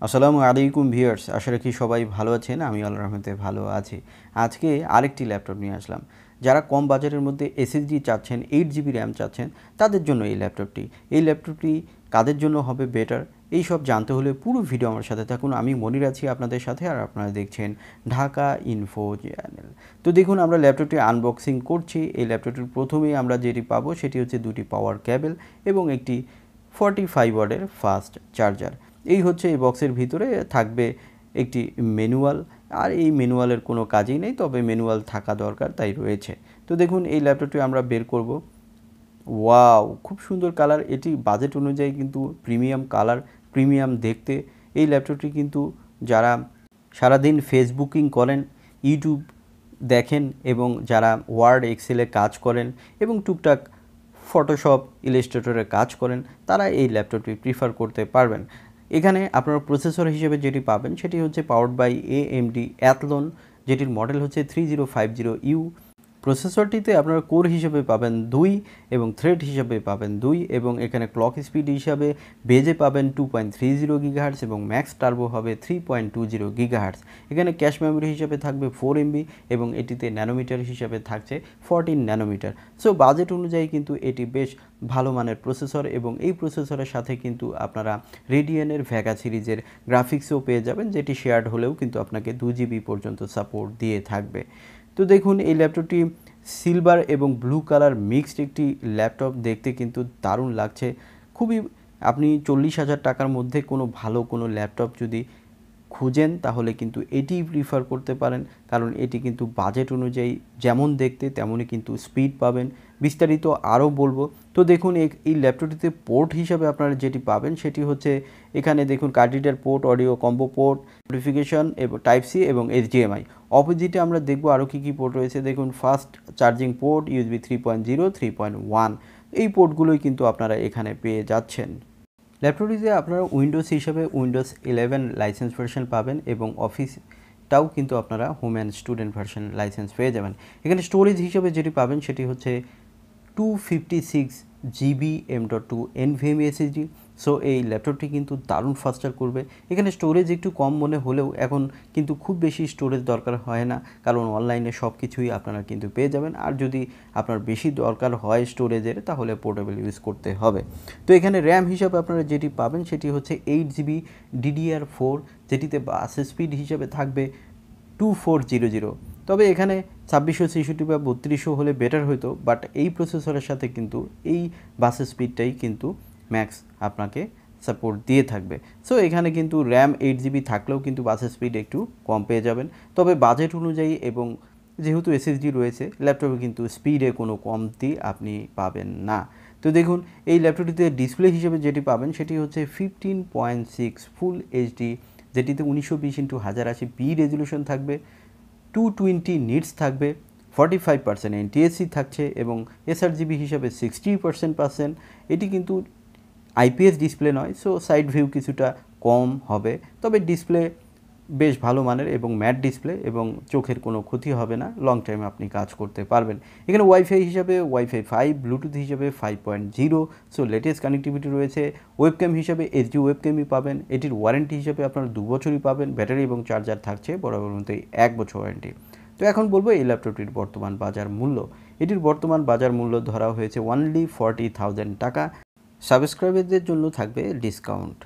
আসসালামু আলাইকুম ভিউয়ার্স, আশা রাখি সবাই ভালো আছেন। আমি আল্লাহর রহমতে ভালো আছি। আজকে আরেকটি ল্যাপটপ নিয়ে আসলাম। যারা কম বাজেটের মধ্যে এসএসডি চাচ্ছেন, 8GB র্যাম চাচ্ছেন, তাদের জন্য এই ল্যাপটপটি। এই ল্যাপটপটি কাদের জন্য হবে বেটার, এই সব জানতে হলে পুরো ভিডিও আমার সাথে থাকুন। আমি মনির আছি আপনাদের সাথে, আর আপনারা দেখছেন ঢাকা ইনফো চ্যানেল। তো দেখুন, আমরা ল্যাপটপটি আনবক্সিং করছি। এই ল্যাপটপটির প্রথমেই আমরা যেটি পাবো সেটি হচ্ছে দুটি পাওয়ার কেবল এবং একটি 45 ওয়াটের ফাস্ট চার্জার। এই হচ্ছে এই বক্সের ভিতরে থাকবে একটি ম্যানুয়াল, আর এই ম্যানুয়ালের কোনো কাজই নেই, তবে ম্যানুয়াল থাকা দরকার, তাই রয়েছে। তো দেখুন, এই ল্যাপটপটি আমরা বের করব। ওয়াও, খুব সুন্দর কালার। এটি বাজেট অনুযায়ী কিন্তু প্রিমিয়াম কালার, প্রিমিয়াম দেখতে। এই ল্যাপটপটি কিন্তু যারা সারাদিন ফেসবুকিং করেন, ইউটিউব দেখেন এবং যারা ওয়ার্ড এক্সেলে কাজ করেন এবং টুকটাক ফটোশপ ইলাস্ট্রেটরে কাজ করেন, তারা এই ল্যাপটপটি প্রিফার করতে পারবেন। এখানে আপনারা প্রসেসর হিসেবে যেটি পাবেন সেটি হচ্ছে পাওয়ার্ড বাই AMD atlon, যেটির মডেল হচ্ছে 3050U। প্রসেসরটিতে আপনারা কোর হিসেবে পাবেন 2 এবং থ্রেড হিসেবে পাবেন 2, এবং এখানে ক্লক স্পিড হিসাবে বেজে পাবেন 2.30 GHz এবং ম্যাক্স টার্বো হবে 3.20 GHz। এখানে ক্যাশ মেমোরি হিসেবে থাকবে 4 MB এবং এটিতে ন্যানোমিটার হিসেবে থাকছে 14 ন্যানোমিটার। সো বাজেট অনুযায়ী কিন্তু এটি বেশ ভালো মানের প্রসেসর, এবং এই প্রসেসরের সাথে কিন্তু আপনারা রেডিয়ানের ভেগা সিরিজের গ্রাফিক্সও পেয়ে যাবেন, যেটি শেয়ার্ড হলেও কিন্তু আপনাকে 2GB পর্যন্ত সাপোর্ট দিয়ে থাকবে। তো দেখুন, এই ল্যাপটপটি সিলভার এবং ব্লু কালার মিক্সড একটি ল্যাপটপ, দেখতে কিন্তু দারুণ লাগছে। খুবই, আপনি 40,000 টাকার মধ্যে কোনো ভালো কোনো ল্যাপটপ যদি খুঁজেন তাহলে কিন্তু এটিই প্রিফার করতে পারেন, কারণ এটি কিন্তু বাজেট অনুযায়ী যেমন দেখতে তেমনই কিন্তু স্পিড পাবেন। বিস্তারিত আরও বলবো। তো দেখুন, এই ল্যাপটপটিতে পোর্ট হিসাবে আপনারা যেটি পাবেন সেটি হচ্ছে, এখানে দেখুন card reader port, audio combo port, notification এবং টাইপ সি এবং HDMI। অপোজিটে আমরা দেখব আরও কী কী পোর্ট রয়েছে। দেখুন, ফাস্ট চার্জিং পোর্ট, USB 3.0, 3.1, এই পোর্টগুলোই কিন্তু আপনারা এখানে পেয়ে যাচ্ছেন। ল্যাপটপটিতে আপনারা উইন্ডোজ হিসাবে উইন্ডোজ 11 লাইসেন্স ভার্সন পাবেন, এবং অফিসটাও কিন্তু আপনারা home and student version licence পেয়ে যাবেন। এখানে স্টোরেজ হিসাবে যেটি পাবেন সেটি হচ্ছে 256GB M.2 nvme SSD। So এই ল্যাপটপটি কিন্তু দারুণ ফাস্টার করবে। এখানে স্টোরেজ একটু কম মনে হলেও এখন কিন্তু খুব বেশি স্টোরেজ দরকার হয় না, কারণ অনলাইনে সব কিছুই আপনারা কিন্তু পেয়ে যাবেন। আর যদি আপনার বেশি দরকার হয় স্টোরেজের, তাহলে পোর্টেবল ইউজ করতে হবে। তো এখানে র্যাম হিসাবে আপনারা যেটি পাবেন সেটি হচ্ছে 8GB DDR4, যেটিতে বাস স্পিড হিসাবে থাকবে 2400। তবে এখানে 2666 বা 3200 হলে বেটার হতো, বাট এই প্রসেসরের সাথে কিন্তু এই বাস স্পিডটাই কিন্তু ম্যাক্স আপনাকে সাপোর্ট দিয়ে থাকবে। সো এখানে কিন্তু র্যাম 8GB থাকলেও কিন্তু বাস স্পিড একটু কম পেয়ে যাবেন। তবে বাজেট অনুযায়ী এবং যেহেতু SSD রয়েছে, ল্যাপটপে কিন্তু স্পিডে কোনো কমতি আপনি পাবেন না। তো দেখুন, এই ল্যাপটপটিতে ডিসপ্লে হিসেবে যেটি পাবেন সেটি হচ্ছে 15.6 ফুল এইচডি, যেটিতে 1920x1080p রেজলিউশন থাকবে, 220 নিটস থাকবে, 45% ntsc থাকছে, এবং sRgb হিসাবে 60% পাচ্ছেন। এটি কিন্তু IPS ডিসপ্লে নয়, সো সাইড ভিউ কিছুটা কম হবে, তবে ডিসপ্লে বেশ ভালো মানের এবং ম্যাট ডিসপ্লে, এবং চোখের কোনো ক্ষতি হবে না, লং টাইম আপনি কাজ করতে পারবেন। এখানে ওয়াইফাই হিসাবে ওয়াইফাই 5, ব্লুটুথ হিসাবে 5.0, সো লেটেস্ট কানেক্টিভিটি রয়েছে। ওয়েবক্যাম হিসাবে HD ওয়েবক্যামই পাবেন। এটির ওয়ারেন্টি হিসাবে আপনারা 2 বছরই পাবেন। ব্যাটারি এবং চার্জার থাকছে বরাবর মতোই 1 বছর ওয়ারেন্টি। তো এখন বলবো এই ল্যাপটপটির বর্তমান বাজার মূল্য। এটির বর্তমান বাজার মূল্য ধরা হয়েছে অনলি 40,000 টাকা। সাবস্ক্রাইবারদের জন্য থাকবে ডিসকাউন্ট।